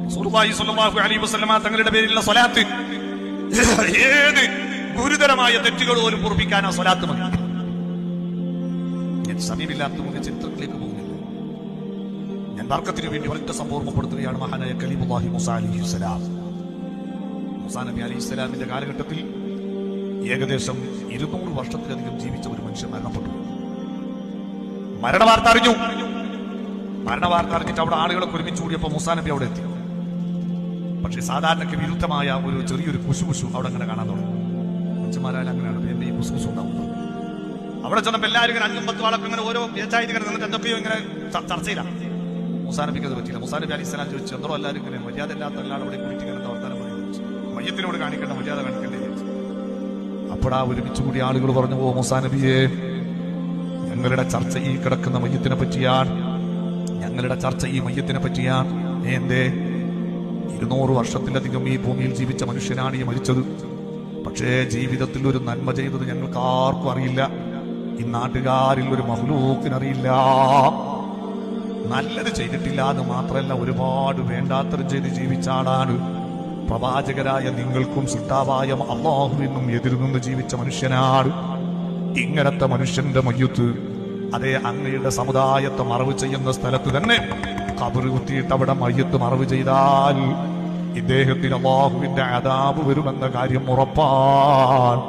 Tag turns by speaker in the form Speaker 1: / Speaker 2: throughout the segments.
Speaker 1: റസൂലുള്ളാഹി സ്വല്ലല്ലാഹു അലൈഹി വസല്ലമ തങ്ങളുടെ പേരിലുള്ള സ്വലാത്ത് ഏത് ഗുരുതരമായ തെറ്റുകൾ പോലും പൊറുപ്പിക്കാൻ ആ സ്വലാത്ത് മതി. ഞാൻ സമയമില്ലാത്തതുകൊണ്ട് ചരിത്രത്തിലേക്ക് പോകുന്നില്ല. ഞാൻ ബർക്കത്തിന് വേണ്ടി ഒരൊറ്റ സംഭവം ഓർമ്മപ്പെടുത്തുകയാണ്. മഹാനായ കലീമുല്ലാഹി മൂസാ അലൈഹിസ്സലാം. മൂസാ നബി അലൈഹിസ്സലാമിന്റെ കാലഘട്ടത്തിൽ ഏകദേശം 200 വർഷത്തിലധികം ജീവിച്ച ഒരു മനുഷ്യൻ മരണപ്പെട്ടു. മരണവാർത്ത അറിഞ്ഞിട്ട് അവിടെ ആളുകളൊക്കെ ഒരുമിച്ച് കൂടിയപ്പോൾ മൂസാ നബി അവിടെ എത്തി. പക്ഷെ സാധാരണക്ക് വിരുദ്ധമായ ഒരു ചെറിയൊരു കുശുകുശു അവിടെ അങ്ങനെ കാണാൻ തുടങ്ങി. മനുഷ്യന്മാരായാലും അങ്ങനെയാണ് ഈ കുശുകുശു ഉണ്ടാവുന്നത്. അവിടെ ചെന്നപ്പോൾ എല്ലാവരും ഇങ്ങനെ 5-10 ആളൊക്കെ ഇങ്ങനെ ഓരോ പഞ്ചായത്ത് ഇങ്ങനെ നിന്നിട്ട് എന്തൊക്കെയോ ഇങ്ങനെ ചർച്ചയിലാണ്. മൂസാ നബിക്ക് അത് പറ്റിയില്ല. മൂസാ നബി അലൈഹിസ്സലാം ചോദിച്ചു, എന്തോ എല്ലാവരും ഇങ്ങനെ മര്യാദ ഇല്ലാത്ത എല്ലാവരും അവിടെ കുടിച്ച് ഇങ്ങനെ വർത്താനം പറയുന്നു, മയ്യത്തിനോട് കാണിക്കേണ്ട മര്യാദ കാണിക്കേണ്ടേ ചോദിച്ചു. അപ്പോഴാ ഒരുമിച്ച് കൂടി ആളുകൾ പറഞ്ഞു, ഓ മൂസാ നബിയെ, ഞങ്ങളുടെ ചർച്ച ഈ കിടക്കുന്ന മയ്യത്തിനെ പറ്റിയാണ്. ഞങ്ങളുടെ ചർച്ച ഈ മയ്യത്തിനെ പറ്റിയാണ്. എന്തേ? 200 വർഷത്തിലധികം ഈ ഭൂമിയിൽ ജീവിച്ച മനുഷ്യനാണ് ഈ മരിച്ചത്. പക്ഷേ ജീവിതത്തിൽ ഒരു നന്മ ചെയ്തത് ഞങ്ങൾക്ക് ആർക്കും അറിയില്ല. ഈ നാട്ടുകാരിൽ ഒരു മഹ്ലൂക്കിനറിയില്ല. നല്ലത് ചെയ്തിട്ടില്ല എന്ന് മാത്രമല്ല, ഒരുപാട് വേണ്ടാത്തരം ചെയ്ത് ജീവിച്ച ആളാണ്. പ്രവാചകരായ നിങ്ങൾക്കും സൃഷ്ടാവായ അല്ലാഹുവിനും എതിർ നിന്ന് ജീവിച്ച മനുഷ്യനാണ്. ഇങ്ങനത്തെ മനുഷ്യന്റെ മയ്യത്ത് അതേ അങ്ങയുടെ സമുദായത്തെ മറവ് ചെയ്യുന്ന സ്ഥലത്ത് തന്നെ ഖബർ കുത്തിയിട്ട് അവിടെ മയ്യത്ത് മറവ് ചെയ്താൽ ഇദ്ദേഹത്തിന് അല്ലാഹുവിന്റെ അദാബ് വരുമെന്ന കാര്യം ഉറപ്പാണ്.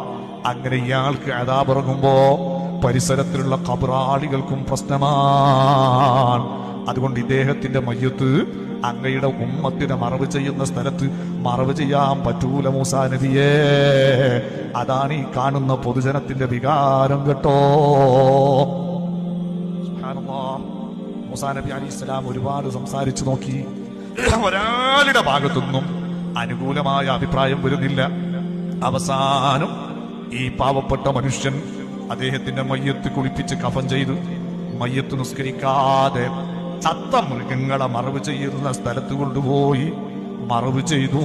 Speaker 1: അങ്ങനെ ഇയാൾക്ക് അദാബ് ഇറങ്ങുമ്പോ പരിസരത്തിലുള്ള ഖബറാളികൾക്കും പ്രശ്നമാണ്. അതുകൊണ്ട് ഇദ്ദേഹത്തിന്റെ മയ്യത്ത് അങ്ങയുടെ ഉമ്മത്തിനെ മറവ് ചെയ്യുന്ന സ്ഥലത്ത് മറവ് ചെയ്യാൻ പറ്റൂല മൂസാ നബിയേ. അതാണ് ഈ കാണുന്ന പൊതുജനത്തിന്റെ വികാരം കേട്ടോ. മൂസാ നബി അലൈഹിസ്സലാം ഒരുപാട് സംസാരിച്ചു നോക്കി. ഒരാളുടെ ഭാഗത്തുനിന്നും അനുകൂലമായ അഭിപ്രായം വരുന്നില്ല. അവസാനം ഈ പാവപ്പെട്ട മനുഷ്യൻ അദ്ദേഹത്തിന്റെ മയ്യത്ത് കുളിപ്പിച്ച് കഫൻ ചെയ്തു. മയ്യത്ത് നിസ്കരിക്കാതെ ചത്ത മൃഗങ്ങളെ മറവ് ചെയ്യുന്ന സ്ഥലത്ത് കൊണ്ടുപോയി മറവ് ചെയ്തു.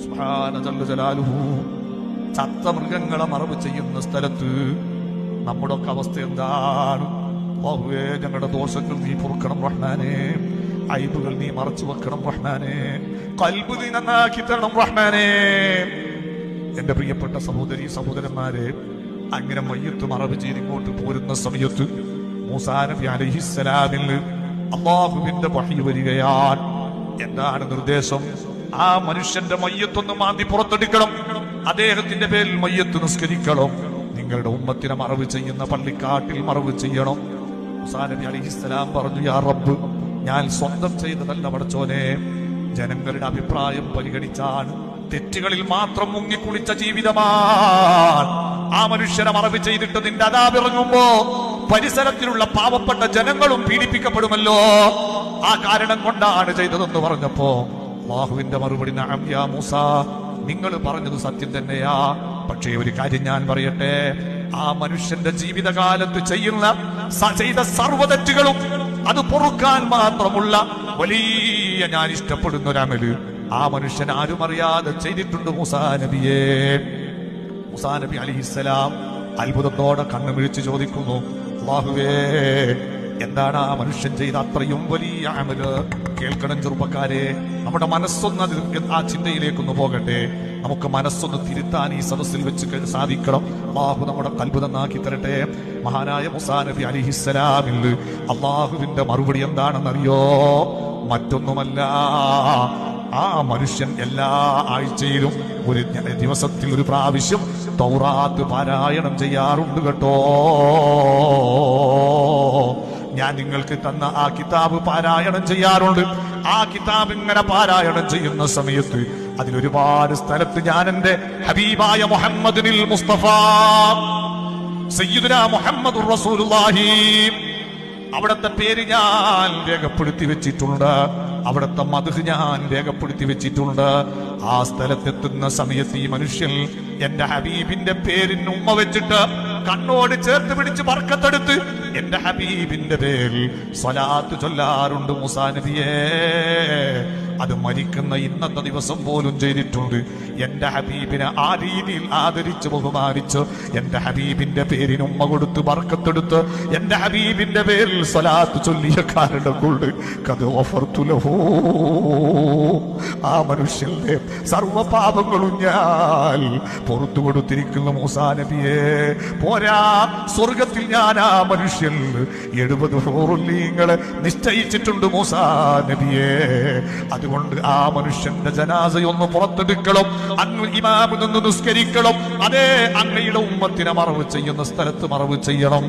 Speaker 1: സുബ്ഹാന ജല്ല ജലാലുഹു. ചത്ത മൃഗങ്ങളെ മറവ് ചെയ്യുന്ന സ്ഥലത്ത് നമ്മുടെ ഒക്കെ അവസ്ഥ എന്താണ്? അല്ലാഹുവേ, ഞങ്ങളുടെ ദോഷങ്ങൾ നീ പൊറുക്കണം റഹ്മാനേ, അയ്ബുകൾ നീ മറച്ചു വെക്കണം റഹ്മാനേ, ഖൽബ് നീ നന്നാക്കി തരണം റഹ്മാനേ. എന്റെ പ്രിയപ്പെട്ട സഹോദരി സഹോദരന്മാരെ, അങ്ങനെ മയ്യത്ത് മറവ് ചെയ്ത് ഇങ്ങോട്ട് പോരുന്ന സമയത്ത് മൂസാ നബി അലൈഹിസ്സലാമിൽ അല്ലാഹുവിന്റെ വഹി വരികയാണ്. എന്താണ് നിർദ്ദേശം? ആ മനുഷ്യന്റെ മയ്യത്തൊന്ന് മാന്തി പുറത്തെടുക്കണം, അദ്ദേഹത്തിന്റെ പേരിൽ മയ്യത്ത് നിസ്കരിക്കണം, നിങ്ങളുടെ ഉമ്മത്തിനെ മറവ് ചെയ്യുന്ന പള്ളിക്കാട്ടിൽ മറവ് ചെയ്യണം. മൂസാ നബി അലൈഹിസ്സലാം പറഞ്ഞു, യാ റബ്ബ്, ഞാൻ സ്വന്തം ചെയ്തതല്ല പടച്ചോനെ, ജനങ്ങളുടെ അഭിപ്രായം പരിഗണിച്ചാണ്, തെറ്റുകളിൽ മാത്രം മുങ്ങിക്കുളിച്ച ജീവിതമാണ്. ആ മനുഷ്യനെ മറവ് ചെയ്തിട്ട് നിന്റെ അദാബ് ഇറങ്ങുമ്പോ പരിസരത്തിലുള്ള പാവപ്പെട്ട ജനങ്ങളും പീഡിപ്പിക്കപ്പെടുമല്ലോ. ആ കാരണം കൊണ്ടാണ് ചെയ്തതെന്ന് പറഞ്ഞപ്പോ അല്ലാഹുവിന്റെ മറുപടി, നഅം യാ മൂസാ, നിങ്ങൾ പറഞ്ഞത് സത്യം തന്നെയാ. പക്ഷേ ഒരു കാര്യം ഞാൻ പറയട്ടെ, ആ മനുഷ്യന്റെ ജീവിതകാലത്ത് ചെയ്ത സർവ്വ തെറ്റുകളും അത് പൊറുക്കാൻ മാത്രമുള്ള വലിയ ഞാൻ ഇഷ്ടപ്പെടുന്ന ഒരമല് ആ മനുഷ്യൻ ആരും അറിയാതെ ചെയ്തിട്ടുണ്ട് മൂസാ നബിയെ. മൂസാ നബി അലൈഹിസ്സലാം അത്ഭുതത്തോടെ കണ്ണുമിഴിച്ച് ചോദിക്കുന്നു, അല്ലാഹുവേ, എന്താണ് ആ മനുഷ്യൻ ചെയ്ത അത്രയും വലിയ അമല്? കേൾക്കണം ചെറുപ്പക്കാരെ, നമ്മുടെ മനസ്സൊന്ന് ആ ചിന്തയിലേക്കൊന്ന് പോകട്ടെ. നമുക്ക് മനസ്സൊന്ന് തിരുത്താൻ ഈ സദസ്സിൽ വെച്ച് സാധിക്കണം. അല്ലാഹു നമ്മുടെ ഖൽബ് നന്നാക്കി തരട്ടെ. മഹാനായ മൂസാ നബി അലൈഹിസ്സലാമിൽ അല്ലാഹുവിന്റെ മറുപടി എന്താണെന്നറിയോ? മറ്റൊന്നുമല്ല, ആ മനുഷ്യൻ എല്ലാ ആഴ്ചയിലും ഒരു ദിവസത്തിൽ ഒരു പ്രാവശ്യം തൗറാത്ത് പാരായണം ചെയ്യാറുണ്ട് കേട്ടോ. ഞാൻ നിങ്ങൾക്ക് തന്ന ആ കിതാബ് പാരായണം ചെയ്യാറുണ്ട്. ആ കിതാബ് ഇങ്ങനെ പാരായണം ചെയ്യുന്ന സമയത്ത് അതിലൊരുപാട് സ്ഥലത്ത് ഞാൻ എന്റെ ഹബീബായ മുഹമ്മദിനിൽ മുസ്തഫ സയ്യിദുനാ മുഹമ്മദുർ റസൂലുള്ളാഹി അവിടത്തെ പേര് ഞാൻ രേഖപ്പെടുത്തി വെച്ചിട്ടുണ്ട്, അവിടത്തെ മദ്ഹ് ഞാൻ രേഖപ്പെടുത്തി വെച്ചിട്ടുണ്ട്. ആ സ്ഥലത്തെത്തുന്ന സമയത്ത് ഈ മനുഷ്യൻ എന്റെ ഹബീബിന്റെ പേരിന് ഉമ്മ വെച്ചിട്ട് കണ്ണോട് ചേർത്ത് പിടിച്ച് ബർക്കത്തെടുത്ത് എന്റെ ഹബീബിന്റെ പേരിൽ സ്വലാത്ത് ചൊല്ലാറുണ്ട് മൂസാ നബിയേ. അത് മരിക്കുന്ന ഇന്നത്തെ ദിവസം പോലും ചെയ്തിട്ടുണ്ട്. എന്റെ ഹബീബിനെ ആ രീതിയിൽ ആദരിച്ച് ബഹുമാനിച്ച് എന്റെ ഹബീബിന്റെ പേരിന് ഉമ്മ കൊടുത്ത് ബർക്കത്തെടുത്ത് എന്റെ ഹബീബിന്റെ പേരിൽ സ്വലാത്ത് ചൊല്ലിയ കാരണം കൊണ്ട് കത് ഓഫർത്തുലഹോ, ആ മനുഷ്യന്റെ സർവ പാപങ്ങളും ഞാൻ പുറത്തു കൊടുത്തിരിക്കുന്ന മൂസാ നബിയെ. പോരാ, സ്വർഗത്തിൽ ഞാൻ ആ മനുഷ്യൻ 70 ഹൂറുല്ലീങ്ങളെ നിശ്ചയിച്ചിട്ടുണ്ട് മൂസാ നബിയെ. അതുകൊണ്ട് ആ മനുഷ്യന്റെ ജനാസയൊന്ന് പുറത്തെടുക്കണം, അങ്ങ് ഇമാമ് നിന്ന് നിസ്കരിക്കണം. അതേ, അങ്ങയുടെ ഉമ്മത്തിനെ മറവ് ചെയ്യുന്ന സ്ഥലത്ത് മറവ് ചെയ്യണം.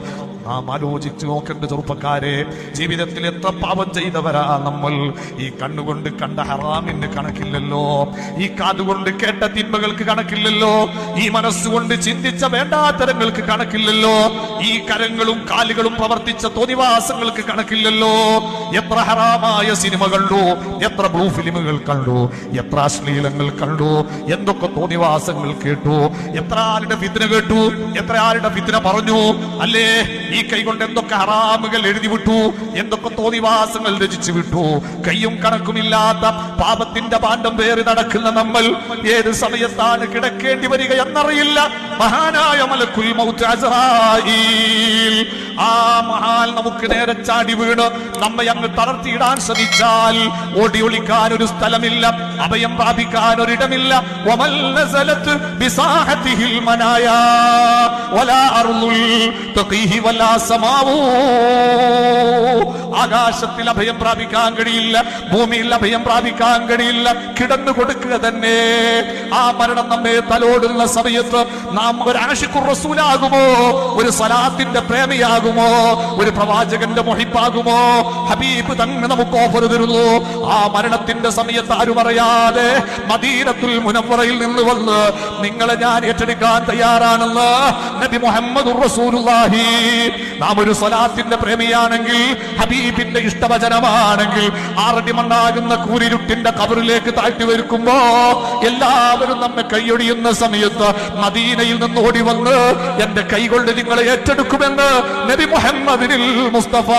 Speaker 1: നാം ആലോചിച്ചു നോക്കേണ്ട ചെറുപ്പക്കാരെ, ജീവിതത്തിൽ എത്ര പാപം ചെയ്തവരാ നമ്മൾ. ഈ കണ്ണുകൊണ്ട് കണ്ട ഹറാമിന് കണക്കില്ലല്ലോ, ഈ കാതുകൊണ്ട് കേട്ട തിന്മകൾക്ക് കണക്കില്ലല്ലോ, ഈ മനസ്സുകൊണ്ട് ചിന്തിച്ച വേണ്ടാത്തരങ്ങൾക്ക് കണക്കില്ലല്ലോ, ഈ കരങ്ങളും കാലുകളും പ്രവർത്തിച്ച തോന്നിവാസങ്ങൾക്ക് കണക്കില്ലല്ലോ. എത്ര ഹറാമായ സിനിമ കണ്ടു, എത്ര ബ്ലൂ ഫിലിമുകൾ കണ്ടു, എത്ര അശ്ലീലങ്ങൾ കണ്ടു, എന്തൊക്കെ തോന്നിവാസങ്ങൾ കേട്ടു, എത്ര ആരുടെ ഫിത്ന കേട്ടു, എത്ര ആരുടെ ഫിത്ന പറഞ്ഞു. അല്ലേ, ഈ കൈ കൊണ്ട് എന്തൊക്കെ ഹറാമുകൾ എഴുതി വിട്ടു, എന്തൊക്കെ തോന്നിവാസങ്ങൾ രചിച്ചു വിട്ടു. കയ്യും കണക്കുമില്ലാത്ത പാപത്തിന്റെ പാണ്ഡം പേറി നടക്കുന്ന നമ്മൾ ഏത് സമയത്താണ് കിടക്കേണ്ടി വരിക എന്നറിയില്ല. മഹാനായ മലക്കുൽ മൗത്ത് അസ്റായീൽ, ആ മഹാൻ നമുക്ക് നേരെ ചാടി വീണ് നമ്മെ അങ്ങ് തളർത്തിയിടാൻ ശ്രമിച്ചാൽ ഓടി ഒളിക്കാൻ ഒരു സ്ഥലമില്ല, അഭയം പ്രാപിക്കാൻ ഒരിടമില്ല. വമൽ നസലത് ബിസാഹതിഹിൽ മനായാ വലാ അർളുൽ തഖീഹി വലാ സമാവൂ. ആകാശത്തിൽ അഭയം പ്രാപിക്കാൻ കഴിയില്ല, ഭൂമിയിൽ അഭയം പ്രാപിക്കാൻ കഴിയില്ല, കിടന്നു കൊടുക്കുക തന്നെ. ആ മരണം നമ്മെ തലോടുന്ന സമയത്ത് നാം ഒരു ആശിഖുർ റസൂലാകുമോ, ഒരു സലാത്തിന്റെ പ്രേമിയാകുമോ, ഒരു പ്രവാചകന്റെ മുഹിബാകുമോ? ഹബീബ് തന്നെ നമുക്ക് ഓഫർ തരുന്നു. ആ മരണത്തിന്റെ സമയത്ത് ആരും അറിയാതെ മദീനത്തുൽ മുനവ്വറയിൽ നിന്ന് വന്ന് നിങ്ങളെ ഞാൻ ഏറ്റെടുക്കാൻ തയ്യാറാണെന്ന് നബി മുഹമ്മദുർ റസൂലുള്ളാഹി. നാം ഒരു സലാത്തിന്റെ പ്രേമിയാണെങ്കിൽ, ഹബീബിന്റെ ഇഷ്ടവചനമാണെങ്കിൽ, ആറടി മണ്ണാകുന്ന കൂരിരുട്ടിന്റെ കബറിലേക്ക് താഴ്ത്തി വരുമ്പോ എല്ലാവരും നമ്മെ കൈയൊടിയുന്ന സമയത്ത് മദീനയിൽ നിന്ന് ഓടി വന്ന് എന്റെ കൈകൊണ്ട് നിങ്ങളെ ഏറ്റെടുക്കുമെന്ന് നബി മുഹമ്മദിനിൽ മുസ്തഫ.